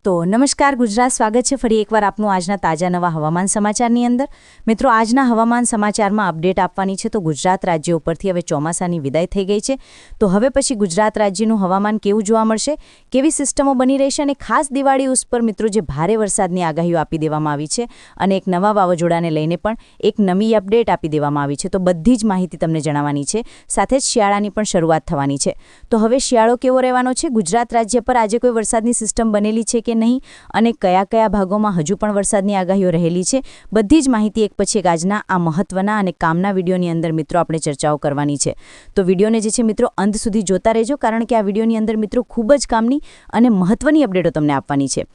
તો નમસ્કાર ગુજરાત, સ્વાગત છે ફરી એકવાર આપનું આજના તાજા નવા હવામાન સમાચારની અંદર. મિત્રો, આજના હવામાન સમાચારમાં અપડેટ આપવાની છે. તો ગુજરાત રાજ્ય ઉપરથી હવે ચોમાસાની વિદાય થઈ ગઈ છે. તો હવે પછી ગુજરાત રાજ્યનું હવામાન કેવું જોવા મળશે, કેવી સિસ્ટમો બની રહેશે અને ખાસ દિવાળી ઉપર મિત્રો જે ભારે વરસાદની આગાહીઓ આપી દેવામાં આવી છે અને એક નવા વાવાઝોડાને લઈને પણ એક નવી અપડેટ આપી દેવામાં આવી છે. તો બધી જ માહિતી તમને જણાવવાની છે. સાથે જ શિયાળાની પણ શરૂઆત થવાની છે. તો હવે શિયાળો કેવો રહેવાનો છે, ગુજરાત રાજ્ય પર આજે કોઈ વરસાદની સિસ્ટમ બનેલી છે કે નહીં અને કયા કયા ભાગોમાં હજુ પણ વરસાદની આગાહીઓ રહેલી છે, બધી જ માહિતી એક પછી એક આજના આ મહત્વના અને કામના વિડીયોની અંદર મિત્રો આપણે ચર્ચાઓ કરવાની છે. તો વિડીયોને જે છે મિત્રો અંત સુધી જોતા રહેજો, કારણ કે આ વિડીયોની અંદર મિત્રો ખૂબ જ કામની અને મહત્વની અપડેટો તમને આપવાની છે.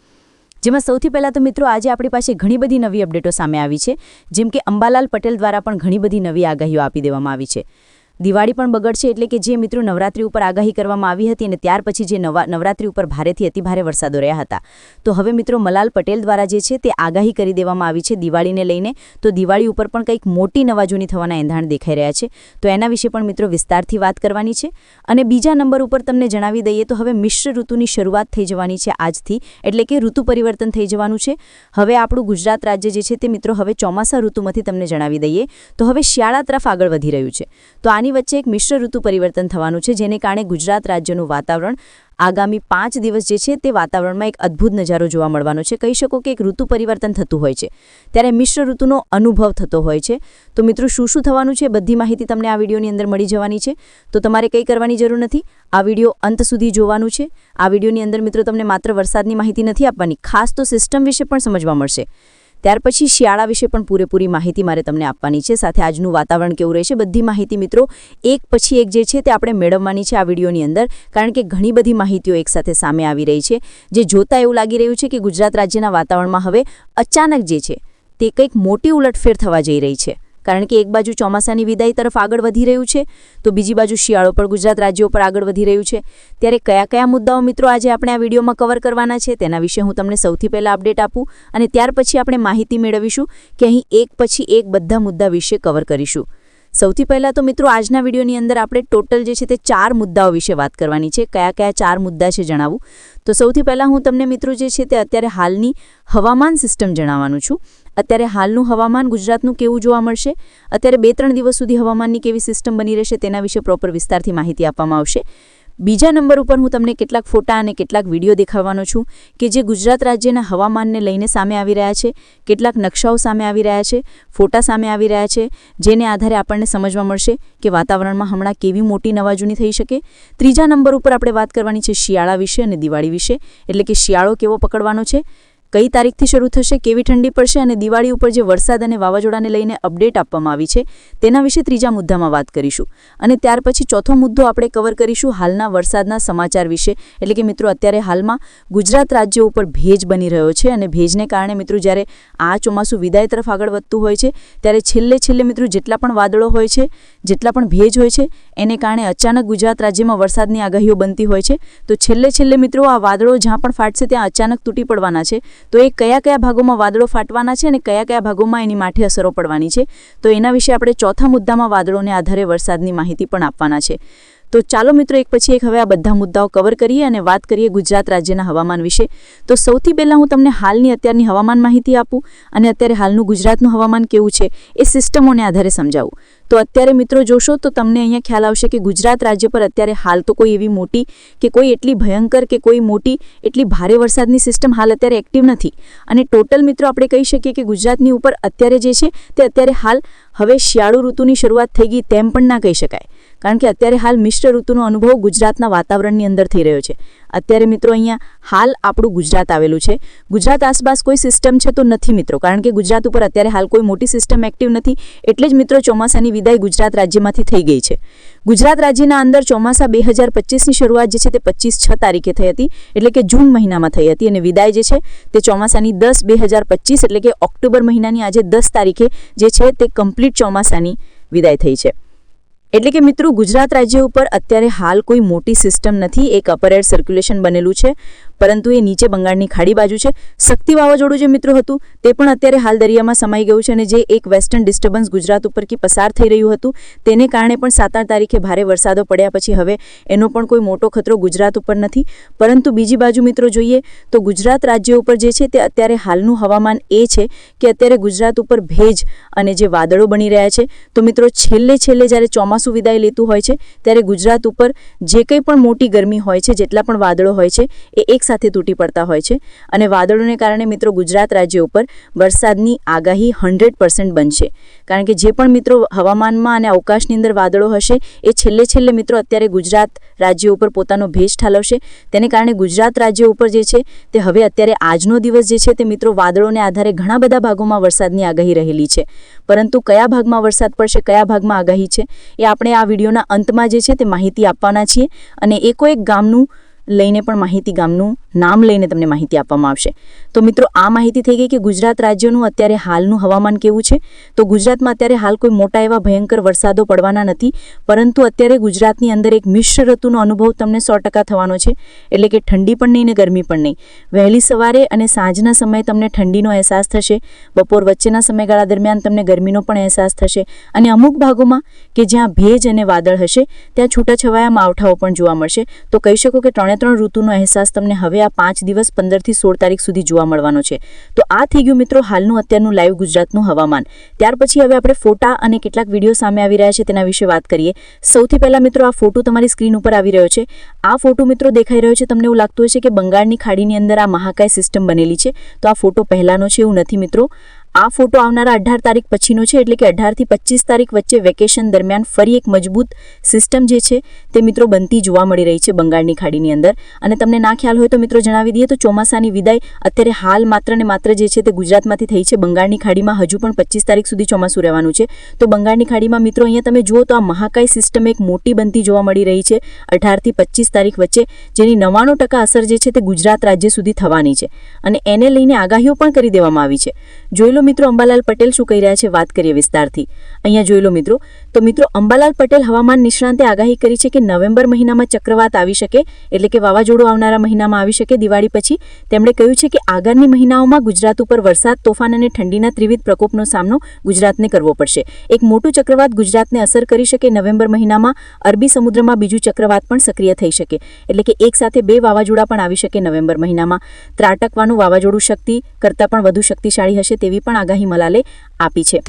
જેમાં સૌથી પહેલાં તો મિત્રો આજે આપણી પાસે ઘણી બધી નવી અપડેટો સામે આવી છે. જેમ કે અંબાલાલ પટેલ દ્વારા પણ ઘણી બધી નવી આગાહીઓ આપી દેવામાં આવી છે. દિવાળી પણ બગડશે, એટલે કે જે મિત્રો નવરાત્રી ઉપર આગાહી કરવામાં આવી હતી અને ત્યાર પછી જે નવરાત્રી ઉપર ભારેથી અતિભારે વરસાદો રહ્યા હતા, તો હવે મિત્રો મલાલ પટેલ દ્વારા જે છે તે આગાહી કરી દેવામાં આવી છે દિવાળીને લઈને. તો દિવાળી ઉપર પણ કંઈક મોટી નવાજૂની થવાના એંધાણ દેખાઈ રહ્યા છે. તો એના વિશે પણ મિત્રો વિસ્તારથી વાત કરવાની છે. અને બીજા નંબર ઉપર તમને જણાવી દઈએ તો હવે મિશ્ર ઋતુની શરૂઆત થઈ જવાની છે આજથી, એટલે કે ઋતુ પરિવર્તન થઈ જવાનું છે. હવે આપણું ગુજરાત રાજ્ય જે છે તે મિત્રો હવે ચોમાસા ઋતુમાંથી તમને જણાવી દઈએ તો હવે શિયાળા તરફ આગળ વધી રહ્યું છે. તો આની વચ્ચે એક મિશ્ર ઋતુ પરિવર્તન થવાનું છે, જેને કારણે ગુજરાત રાજ્યનું વાતાવરણ આગામી 5 દિવસ જે છે તે વાતાવરણમાં એક અદ્ભુત નજારો જોવા મળવાનો છે. કહી શકો કે એક ઋતુ પરિવર્તન થતું હોય છે ત્યારે મિશ્ર ઋતુનો અનુભવ થતો હોય છે. તો મિત્રો શું થવાનું છે બધી માહિતી તમને આ વિડીયોની અંદર મળી જવાની છે. તો તમારે કંઈ કરવાની જરૂર નથી, આ વિડીયો અંત સુધી જોવાનું છે. આ વિડીયોની અંદર મિત્રો તમને માત્ર વરસાદની માહિતી નથી આપવાની, ખાસ તો સિસ્ટમ વિશે પણ સમજવા મળશે. ત્યાર પછી શિયાળા વિશે પણ પૂરેપૂરી માહિતી મારે તમને આપવાની છે. સાથે આજનું વાતાવરણ કેવું રહેશે, બધી માહિતી મિત્રો એક પછી એક જે છે તે આપણે મેળવવાની છે આ વિડીયોની અંદર, કારણ કે ઘણી બધી માહિતીઓ એકસાથે સામે આવી રહી છે, જે જોતા એવું લાગી રહ્યું છે કે ગુજરાત રાજ્યના વાતાવરણમાં હવે અચાનક જે છે તે કંઈક મોટી ઉલટફેર થવા જઈ રહી છે. કારણ કે એક બાજુ ચોમાસાની વિદાય તરફ આગળ વધી રહ્યું છે, તો બીજી બાજુ શિયાળો પણ ગુજરાત રાજ્યો પર આગળ વધી રહ્યું છે. ત્યારે કયા કયા મુદ્દાઓ મિત્રો આજે આપણે આ વિડીયોમાં કવર કરવાના છે તેના વિશે હું તમને સૌથી પહેલાં અપડેટ આપું અને ત્યાર પછી આપણે માહિતી મેળવીશું કે અહીં એક પછી એક બધા મુદ્દા વિશે કવર કરીશું. સૌથી પહેલાં તો મિત્રો આજના વિડીયોની અંદર આપણે ટોટલ જે છે તે 4 મુદ્દાઓ વિશે વાત કરવાની છે. કયા કયા 4 મુદ્દા છે જણાવું તો સૌથી પહેલાં હું તમને મિત્રો જે છે તે અત્યારે હાલની હવામાન સિસ્ટમ જણાવવાનું છું. અત્યારે હાલનું હવામાન ગુજરાતનું કેવું જોવા મળશે, અત્યારે 2-3 દિવસ સુધી હવામાનની કેવી સિસ્ટમ બની રહેશે તેના વિશે પ્રોપર વિસ્તારથી માહિતી આપવામાં આવશે. બીજા નંબર ઉપર હું તમને કેટલાક ફોટા અને કેટલાક વિડીયો દેખાડવાનો છું કે જે ગુજરાત રાજ્યના હવામાનને લઈને સામે આવી રહ્યા છે. કેટલાક નકશાઓ સામે આવી રહ્યા છે, ફોટા સામે આવી રહ્યા છે, જેને આધારે આપણને સમજવા મળશે કે વાતાવરણમાં હમણાં કેવી મોટી નવાજૂની થઈ શકે. ત્રીજા નંબર ઉપર આપણે વાત કરવાની છે શિયાળા વિશે અને દિવાળી વિશે, એટલે કે શિયાળો કેવો પકડવાનો છે, કઈ તારીખથી શરૂ થશે, કેવી ઠંડી પડશે અને દિવાળી ઉપર જે વરસાદ અને વાવાઝોડાને લઈને અપડેટ આપવામાં આવી છે તેના વિશે ત્રીજા મુદ્દામાં વાત કરીશું. અને ત્યાર પછી ચોથો મુદ્દો આપણે કવર કરીશું હાલના વરસાદના સમાચાર વિશે, એટલે કે મિત્રો અત્યારે હાલમાં ગુજરાત રાજ્ય ઉપર ભેજ બની રહ્યો છે અને ભેજને કારણે મિત્રો જ્યારે આ ચોમાસું વિદાય તરફ આગળ વધતું હોય છે ત્યારે છેલ્લે મિત્રો જેટલા પણ વાદળો હોય છે, જેટલા પણ ભેજ હોય છે, એને કારણે અચાનક ગુજરાત રાજ્યમાં વરસાદની આગાહીઓ બનતી હોય છે. તો છેલ્લે મિત્રો આ વાદળો જ્યાં પણ ફાટશે ત્યાં અચાનક તૂટી પડવાના છે. તો એ કયા કયા ભાગોમાં વાદળો ફાટવાના છે અને કયા કયા ભાગોમાં એની માઠે અસરો પડવાની છે, તો એના વિશે આપણે ચોથા મુદ્દામાં વાદળોને આધારે વરસાદની માહિતી પણ આપવાના છે. તો ચાલો મિત્રો એક પછી એક હવે આ બધા મુદ્દાઓ કવર કરીએ અને વાત કરીએ ગુજરાત રાજ્યના હવામાન વિશે. તો સૌથી પહેલાં હું તમને હાલની અત્યારની હવામાન માહિતી આપું અને અત્યારે હાલનું ગુજરાતનું હવામાન કેવું છે એ સિસ્ટમોને આધારે સમજાવું. તો અત્યારે મિત્રો જોશો તો તમને અહીંયા ખ્યાલ આવશે કે ગુજરાત રાજ્ય પર અત્યારે હાલ તો કોઈ એવી મોટી કે કોઈ એટલી ભયંકર કે કોઈ મોટી એટલી ભારે વરસાદની સિસ્ટમ હાલ અત્યારે એક્ટિવ નથી. અને ટોટલ મિત્રો આપણે કહી શકીએ કે ગુજરાતની ઉપર અત્યારે જે છે તે અત્યારે હાલ હવે શિયાળુ ઋતુની શરૂઆત થઈ ગઈ તેમ પણ ના કહી શકાય, કારણ કે અત્યારે હાલ મિશ્ર ઋતુનો અનુભવ ગુજરાતના વાતાવરણની અંદર થઈ રહ્યો છે. અત્યારે મિત્રો અહીંયા હાલ આપણું ગુજરાત આવેલું છે. ગુજરાત આસપાસ કોઈ સિસ્ટમ છે તો નથી મિત્રો, કારણ કે ગુજરાત ઉપર અત્યારે હાલ કોઈ મોટી સિસ્ટમ એક્ટિવ નથી. એટલે જ મિત્રો ચોમાસાની વિદાય ગુજરાત રાજ્યમાંથી થઈ ગઈ છે. ગુજરાત રાજ્યના અંદર ચોમાસા 2025ની શરૂઆત જે છે તે 25/6 તારીખે થઈ હતી, એટલે કે જૂન મહિનામાં થઈ હતી અને વિદાય જે છે તે ચોમાસાની 10/2025 એટલે કે ઓક્ટોબર મહિનાની આજે 10 તારીખે જે છે તે કમ્પ્લીટ ચોમાસાની વિદાય થઈ છે. એટલે કે મિત્રો ગુજરાત રાજ્ય ઉપર અત્યારે હાલ કોઈ મોટી સિસ્ટમ નથી, એક અપર એર સર્ક્યુલેશન બનેલું છે. પરંતુ એ નીચે બંગાળની ખાડી બાજુ છે. શક્તિ વાવાઝોડું જે મિત્રો હતું તે પણ અત્યારે હાલ દરિયામાં સમાઈ ગયું છે અને જે એક વેસ્ટર્ન ડિસ્ટર્બન્સ ગુજરાત ઉપરથી પસાર થઈ રહ્યું હતું તેને કારણે પણ 7 તારીખે ભારે વરસાદો પડ્યા પછી હવે એનો પણ કોઈ મોટો ખતરો ગુજરાત ઉપર નથી. પરંતુ બીજી બાજુ મિત્રો જોઈએ તો ગુજરાત રાજ્ય ઉપર જે છે તે અત્યારે હાલનું હવામાન એ છે કે અત્યારે ગુજરાત ઉપર ભેજ અને જે વાદળો બની રહ્યા છે. તો મિત્રો છેલ્લે જ્યારે ચોમાસું વિદાય લેતું હોય છે ત્યારે ગુજરાત ઉપર જે કંઈ પણ મોટી ગરમી હોય છે, જેટલા પણ વાદળો હોય છે એ એકસાથે તૂટી પડતા હોય છે અને વાદળોને કારણે મિત્રો ગુજરાત રાજ્ય ઉપર વરસાદની આગાહી 100% બનશે. કારણ કે જે પણ મિત્રો હવામાનમાં અને અવકાશની અંદર વાદળો હશે એ છેલ્લે મિત્રો અત્યારે ગુજરાત રાજ્ય ઉપર પોતાનો ભેજ ઠાલવશે. તેને કારણે ગુજરાત રાજ્ય ઉપર જે છે તે હવે અત્યારે આજનો દિવસ જે છે તે મિત્રો વાદળોને આધારે ઘણા બધા ભાગોમાં વરસાદની આગાહી રહેલી છે. પરંતુ કયા ભાગમાં વરસાદ પડશે, કયા ભાગમાં આગાહી છે એ આપણે આ વિડીયોના અંતમાં જે છે તે માહિતી આપવાના છીએ અને એકોએક ગામનું લઈને પણ માહિતી, ગામનું નામ લઈને તમને માહિતી આપવામાં આવશે. તો મિત્રો આ માહિતી થઈ ગઈ કે ગુજરાત રાજ્યનું અત્યારે હાલનું હવામાન કેવું છે. તો ગુજરાતમાં અત્યારે હાલ કોઈ મોટા એવા ભયંકર વરસાદો પડવાના નથી, પરંતુ અત્યારે ગુજરાતની અંદર એક મિશ્ર ઋતુનો અનુભવ તમને 100% થવાનો છે. એટલે કે ઠંડી પણ નહીં ને ગરમી પણ નહીં. વહેલી સવારે અને સાંજના સમયે તમને ઠંડીનો અહેસાસ થશે, બપોર વચ્ચેના સમયગાળા દરમિયાન તમને ગરમીનો પણ અહેસાસ થશે અને અમુક ભાગોમાં કે જ્યાં ભેજ અને વાદળ હશે ત્યાં છૂટાછવાયા માવઠાઓ પણ જોવા મળશે. તો કહી શકો કે 3 ઋતુનો અહેસાસ તમને હવે આ 5 દિવસ 15 થી 16 તારીખ સુધી જોવા મળવાનો છે. તો આ થઈ ગયું મિત્રો હાલનું અત્યારનું લાઈવ ગુજરાતનું હવામાન. ત્યાર પછી હવે આપણે ફોટા અને કેટલાક વિડીયો સામે આવી રહ્યા છે તેના વિશે વાત કરીએ. સૌથી પહેલા મિત્રો આ ફોટો તમારી સ્ક્રીન ઉપર આવી રહ્યો છે. આ ફોટો મિત્રો દેખાઈ રહ્યો છે, તમને એવું લાગતું હશે કે બંગાળની ખાડીની અંદર આ મહાકાય સિસ્ટમ બનેલી છે. તો આ ફોટો પહેલાનો છે એવું નથી મિત્રો. આ ફોટો આવનારા 18 તારીખ પછીનો છે. એટલે કે 18 થી 25 તારીખ વચ્ચે વેકેશન દરમિયાન ફરી એક મજબૂત સિસ્ટમ જે છે તે મિત્રો બનતી જોવા મળી રહી છે બંગાળની ખાડીની અંદર. અને તમને ના ખ્યાલ હોય તો મિત્રો જણાવી દઈએ તો ચોમાસાની વિદાય અત્યારે હાલ માત્ર ને માત્ર જે છે તે ગુજરાતમાંથી થઈ છે. બંગાળની ખાડીમાં હજુ પણ 25 તારીખ સુધી ચોમાસું રહેવાનું છે. તો બંગાળની ખાડીમાં મિત્રો અહીંયા તમે જુઓ તો આ મહાકાય સિસ્ટમ એક મોટી બનતી જોવા મળી રહી છે 18 થી 25 તારીખ વચ્ચે, જેની 99% અસર જે છે તે ગુજરાત રાજ્ય સુધી થવાની છે અને એને લઈને આગાહીઓ પણ કરી દેવામાં આવી છે. જોઈ લો મિત્રો અંબાલાલ પટેલ શું કહી રહ્યા છે, વાત કરીએ વિસ્તારથી. અહીંયા જોઈ લો મિત્રો. તો મિત્રો અંબાલાલ પટેલ હવામાન નિષ્ણાંતે આગાહી કરી છે કે નવેમ્બર મહિનામાં ચક્રવાત આવી શકે, એટલે કે વાવાઝોડું આવનારા મહિનામાં આવી શકે દિવાળી પછી. તેમણે કહ્યું છે કે આગામી મહિનાઓમાં ગુજરાત ઉપર વરસાદ, તોફાન અને ઠંડીના ત્રિવિધ પ્રકોપનો સામનો ગુજરાતને કરવો પડશે. એક મોટું ચક્રવાત ગુજરાતને અસર કરી શકે. નવેમ્બર મહિનામાં અરબી સમુદ્રમાં બીજું ચક્રવાત પણ સક્રિય થઈ શકે. એટલે કે એક સાથે 2 વાવાઝોડા પણ આવી શકે નવેમ્બર મહિનામાં. ત્રાટકવાનું વાવાઝોડું શક્તિ કરતાં પણ વધુ શક્તિશાળી હશે તેવી પણ આગાહી મલાલે આપી છે.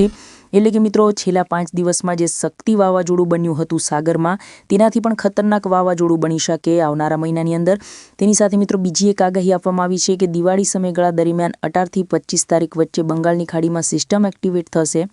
એટલે કે મિત્રો છેલ્લા 5 દિવસમાં જે શક્તિ વાવાઝોડું બન્યું હતું સાગરમાં, તેનાથી પણ ખતરનાક વાવાઝોડું બની શકે આવનારા મહિનાની અંદર. તેની સાથે મિત્રો બીજી એક આગાહી આપવામાં આવી છે કે દિવાળી સમયગાળા દરમિયાન 18 થી 25 તારીખ વચ્ચે બંગાળની ખાડીમાં સિસ્ટમ એક્ટિવેટ થશે,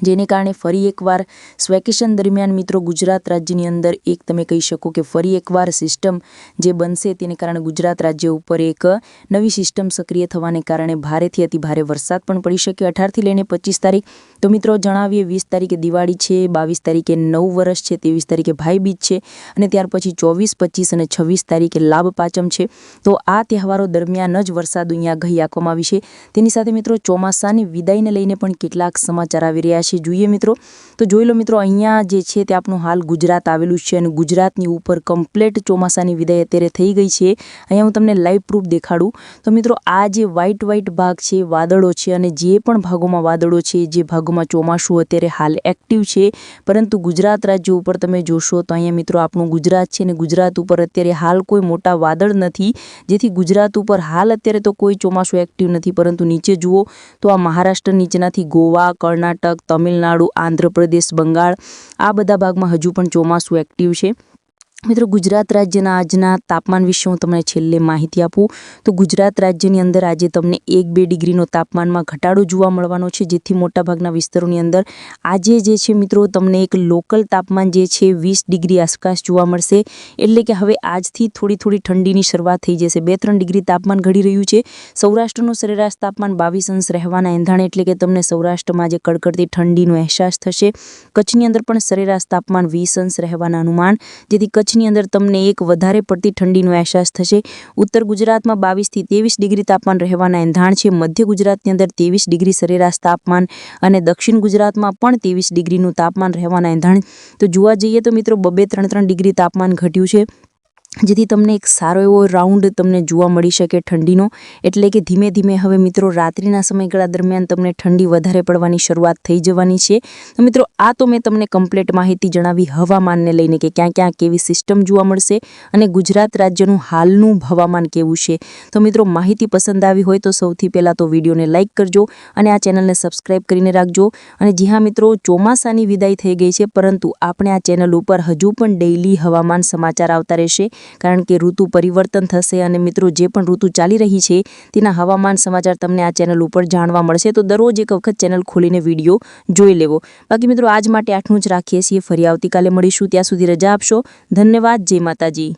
જેને કારણે ફરી એકવાર વેકેશન દરમિયાન મિત્રો ગુજરાત રાજ્યની અંદર એક તમે કહી શકો કે ફરી એકવાર સિસ્ટમ જે બનશે તેને કારણે ગુજરાત રાજ્ય ઉપર એક નવી સિસ્ટમ સક્રિય થવાને કારણે ભારેથી અતિ ભારે વરસાદ પણ પડી શકે 18 થી લઈને 25 તારીખ. તો મિત્રો જણાવીએ 20 તારીખે દિવાળી છે, 22 તારીખે નવ વર્ષ છે, 23 તારીખે ભાઈબીજ છે અને ત્યાર પછી 24, 25 અને 26 તારીખે લાભ પાંચમ છે. તો આ તહેવારો દરમિયાન જ વરસાદ અહીંયા આગાહી આપવામાં આવી છે. તેની સાથે મિત્રો ચોમાસાની વિદાયને લઈને પણ કેટલાક સમાચાર આવી રહ્યા છે. જોઈએ મિત્રો તો જોઈ લો મિત્રો, અહીંયા જે છે તે આપણું હાલ ગુજરાત આવેલું છે અને ગુજરાતની ઉપર કમ્પ્લેટ ચોમાસાની વિદાય અત્યારે થઈ ગઈ છે. અહીંયા હું તમને લાઈવ પ્રૂફ દેખાડું તો મિત્રો આ જે વ્હાઈટ ભાગ છે વાદળો છે અને જે પણ ભાગોમાં વાદળો છે, જે ભાગોમાં ચોમાસું અત્યારે હાલ એક્ટિવ છે, પરંતુ ગુજરાત રાજ્ય ઉપર તમે જોશો તો અહીંયા મિત્રો આપણું ગુજરાત છે અને ગુજરાત ઉપર અત્યારે હાલ કોઈ મોટા વાદળ નથી, જેથી ગુજરાત ઉપર હાલ અત્યારે તો કોઈ ચોમાસું એક્ટિવ નથી. પરંતુ નીચે જુઓ તો આ મહારાષ્ટ્ર નીચેનાથી ગોવા, કર્ણાટક, તમિલનાડુ, આંધ્રપ્રદેશ, બંગાળ આ બધા ભાગમાં હજુ પણ ચોમાસું એક્ટિવ છે. મિત્રો ગુજરાત રાજ્યના આજના તાપમાન વિશે હું તમને છેલ્લે માહિતી આપું તો ગુજરાત રાજ્યની અંદર આજે તમને 1-2 ડિગ્રીનો તાપમાનમાં ઘટાડો જોવા મળવાનો છે, જેથી મોટાભાગના વિસ્તારોની અંદર આજે જે છે મિત્રો તમને એક લોકલ તાપમાન જે છે 20 ડિગ્રી આસપાસ જોવા મળશે. એટલે કે હવે આજથી થોડી ઠંડીની શરૂઆત થઈ જશે. 2-3 ડિગ્રી તાપમાન ઘડી રહ્યું છે. સૌરાષ્ટ્રનું સરેરાશ તાપમાન 22 અંશ રહેવાના એંધાણે, એટલે કે તમને સૌરાષ્ટ્રમાં જે કડકડતી ઠંડીનો અહેસાસ થશે. કચ્છની અંદર પણ સરેરાશ તાપમાન 20 અંશ રહેવાના અનુમાન, જેથી કચ્છની અંદર તમને એક વધારે પડતી ઠંડીનો અહેસાસ થશે. ઉત્તર ગુજરાતમાં 22 થી 23 ડિગ્રી તાપમાન રહેવાના એંધાણ છે. મધ્ય ગુજરાતની અંદર 23 ડિગ્રી સરેરાશ તાપમાન અને દક્ષિણ ગુજરાતમાં પણ 23 ડિગ્રીનું તાપમાન રહેવાના એંધાણ. તો જોવા જઈએ તો મિત્રો 2-3 ડિગ્રી તાપમાન ઘટ્યું છે. જેથી તમને એક સારો એવો રાઉન્ડ તમને જોવા મળી શકે ઠંડીનો. એટલે કે ધીમે ધીમે હવે મિત્રો રાત્રિના સમયગાળા દરમિયાન તમને ઠંડી વધારે પડવાની શરૂઆત થઈ જવાની છે. તો મિત્રો આ તો મેં તમને કમ્પ્લીટ માહિતી જણાવી હવામાનને લઈને કે ક્યાં ક્યાં કેવી સિસ્ટમ જોવા મળશે અને ગુજરાત રાજ્યનું હાલનું હવામાન કેવું છે. તો મિત્રો માહિતી પસંદ આવી હોય તો સૌથી પહેલાં તો વિડીયોને લાઇક કરજો અને આ ચેનલને સબસ્ક્રાઈબ કરીને રાખજો. અને જી હા મિત્રો, ચોમાસાની વિદાય થઈ ગઈ છે, પરંતુ આપણે આ ચેનલ ઉપર હજુ પણ ડેઇલી હવામાન સમાચાર આવતા રહેશે, કારણ કે ઋતુ પરિવર્તન થશે અને મિત્રો જે પણ ઋતુ ચાલી રહી છે તેના હવામાન સમાચાર તમને આ ચેનલ ઉપર જાણવા મળશે. તો દરરોજ એક વખત ચેનલ ખોલીને વિડીયો જોઈ લેવો. બાકી મિત્રો આજ માટે આટલું જ રાખીએ છીએ. ફરી આવતીકાલે મળીશું. ત્યાં સુધી રજા આપશો. ધન્યવાદ. જય માતાજી.